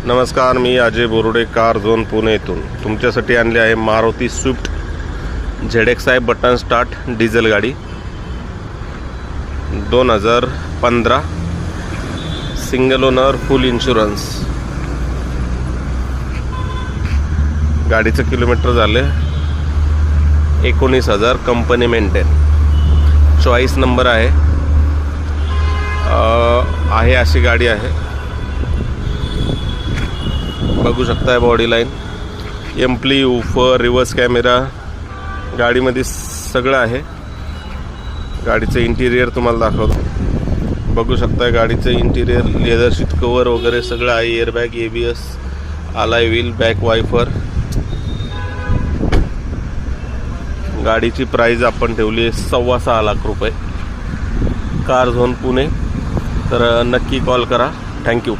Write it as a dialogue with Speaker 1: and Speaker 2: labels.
Speaker 1: नमस्कार, मी Ajay Borude, car zone Pune येथून तुमच्यासाठी आणले आहे Maruti Swift ZXi button start diesel गाडी 2015 सिंगल ओनर फुल इन्शुरन्स। गाडीचं किलोमीटर झाले 19,000, कंपनी मेंटेन। चॉईस नंबर आहे अशी गाडी आहे। बघू शकताय बॉडी लाईन, एम्प्ली, ऊफर, रिव्हर्स कॅमेरा गाडीमध्ये सगळं आहे। गाडीचं इंटिरियर तुम्हाला दाखवतो। बघू शकताय गाडीचं इंटिरियर, लेदर शीट कवर वगैरे सगळं आहे। एअरबॅग, ABS, अलाय व्हील, बॅक वायफर। गाडीची प्राइस आपण ठेवली आहे 6.25 लाख रुपये। Car zone Pune. तर नक्की कॉल करा। थँक्यू।